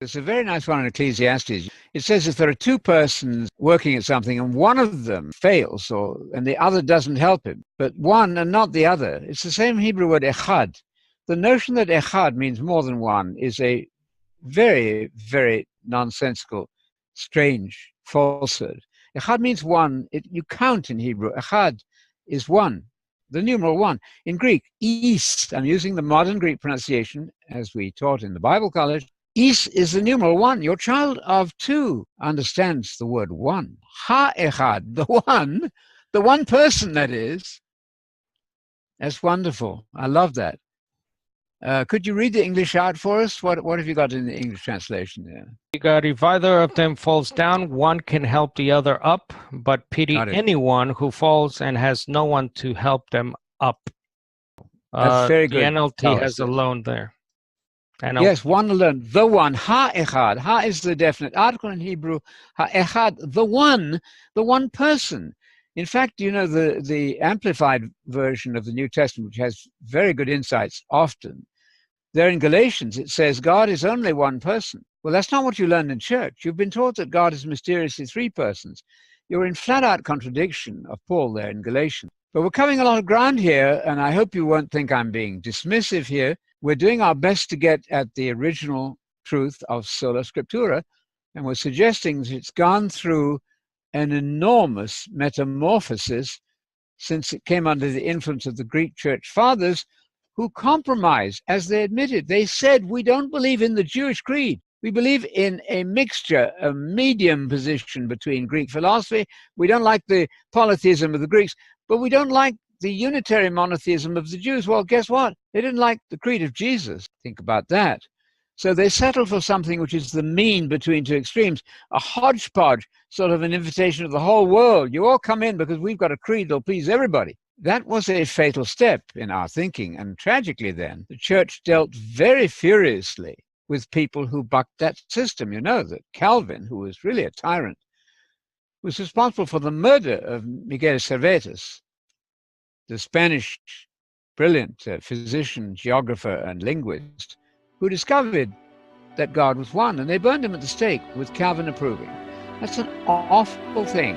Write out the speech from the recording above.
It's a very nice one in Ecclesiastes. It says if there are two persons working at something and one of them fails and the other doesn't help him, but one and not the other, it's the same Hebrew word echad. The notion that echad means more than one is a very, very nonsensical, strange falsehood. Echad means one. You count in Hebrew. Echad is one, the numeral one. In Greek, heis, I'm using the modern Greek pronunciation as we taught in the Bible college. Heis is the numeral one. Your child of two understands the word one. Ha-echad, the one person, that is. That's wonderful. I love that. Could you read the English out for us? What have you got in the English translation there? You got, if either of them falls down, one can help the other up, but pity anyone who falls and has no one to help them up. That's very good. The NLT has alone there. NLT. Yes, one alone. The one. Ha-echad. Ha is the definite article in Hebrew. Ha-echad, the one person. In fact, you know, the amplified version of the New Testament, which has very good insights often, there in Galatians, it says God is only one person. Well, that's not what you learned in church. You've been taught that God is mysteriously three persons. You're in flat-out contradiction of Paul there in Galatians. But we're covering a lot of ground here, and I hope you won't think I'm being dismissive here. We're doing our best to get at the original truth of sola scriptura, and we're suggesting that it's gone through an enormous metamorphosis since it came under the influence of the Greek church fathers, who compromised, as they admitted. They said, we don't believe in the Jewish creed. We believe in a mixture, a medium position between Greek philosophy. We don't like the polytheism of the Greeks, but we don't like the unitary monotheism of the Jews. Well, guess what? They didn't like the creed of Jesus. Think about that. So they settled for something which is the mean between two extremes, a hodgepodge, sort of an invitation of the whole world. You all come in because we've got a creed that'll please everybody. That was a fatal step in our thinking. And tragically then, the church dealt very furiously with people who bucked that system. You know that Calvin, who was really a tyrant, was responsible for the murder of Miguel Cervantes, the Spanish brilliant physician, geographer, and linguist, who discovered that God was one, and they burned him at the stake with Calvin approving. That's an awful thing.